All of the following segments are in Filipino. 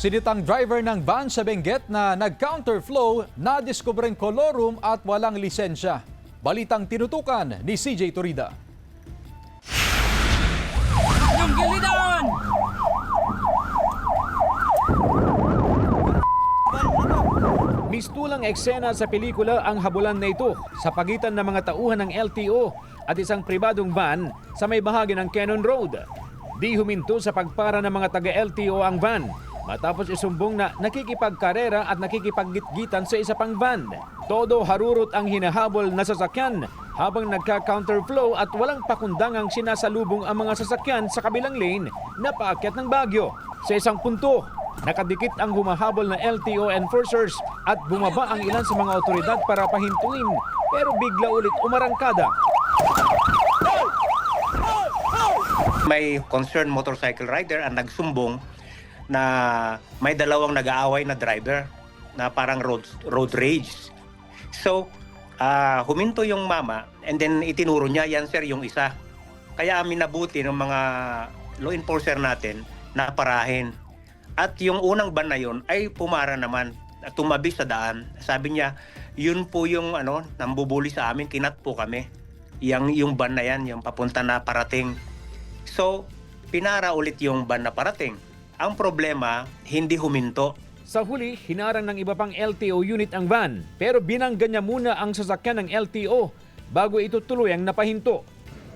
Sinitang driver ng van sa Benguet na nag-counterflow na diskubreng kolorum at walang lisensya. Balitang tinutukan ni CJ Torida. Yung gilidan! Mistulang eksena sa pelikula ang habulan na ito sa pagitan ng mga tauhan ng LTO at isang pribadong van sa may bahagi ng Cannon Road. Di huminto sa pagpara ng mga taga-LTO ang van matapos isumbong na nakikipagkarera at nakikipaggitgitan sa isa pang van. Todo harurot ang hinahabol na sasakyan habang nagka-counterflow at walang pakundangang sinasalubong ang mga sasakyan sa kabilang lane na paakyat ng Baguio. Sa isang punto, nakadikit ang humahabol na LTO enforcers at bumaba ang ilan sa mga otoridad para pahintuin pero bigla ulit umarangkada. May concerned motorcycle rider ang nagsumbong na may dalawang nag-aaway na driver na parang road rage. So, huminto yung mama and then itinuro niya, yan sir, yung isa. Kaya minabuti ng mga law enforcer natin na parahin. At yung unang van na yun ay pumara naman, tumabi sa daan. Sabi niya, yun po yung nambubuli sa amin, kinat po kami. Yung van na yan, yung papunta na parating. So, pinara ulit yung van na parating. Ang problema, hindi huminto. Sa huli, hinarang ng iba pang LTO unit ang van pero binangga niya muna ang sasakyan ng LTO bago ito tuluyang napahinto.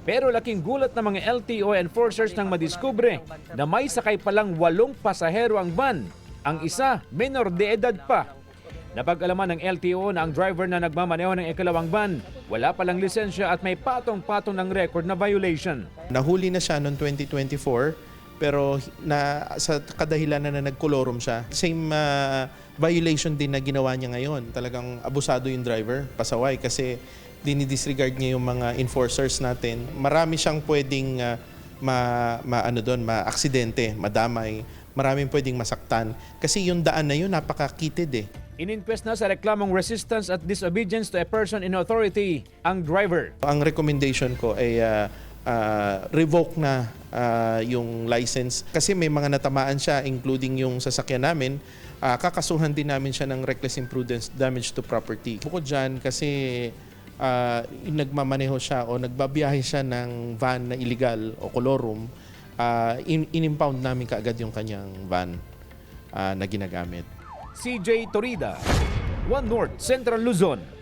Pero laking gulat ng mga LTO enforcers nang madiskubre na may sakay palang 8 pasahero ang van. Ang isa, menor de edad pa. Napag-alaman ng LTO na ang driver na nagmamaneho ng ikalawang van wala palang lisensya at may patong-patong ng record na violation. Nahuli na siya noong 2024 pero sa kadahilan na nagkolorum siya. Same violation din na ginawa niya ngayon. Talagang abusado yung driver, pasaway dinidisregard niya yung mga enforcers natin. Marami siyang pwedeng ma-aksidente, madamay. Maraming pwedeng masaktan. Kasi yung daan na yun, napakakitid eh. Ininquest na sa reklamong resistance at disobedience to a person in authority ang driver. Ang recommendation ko ay revoke na yung license. Kasi may mga natamaan siya, including yung sasakyan namin. Kakasuhan din namin siya ng reckless imprudence, damage to property. Bukod dyan, kasi nagmamaneho siya o nagbabiyahe siya ng van na illegal o kolorum, in-impound namin kaagad yung kanyang van na ginagamit. CJ Torida, One North, Central Luzon.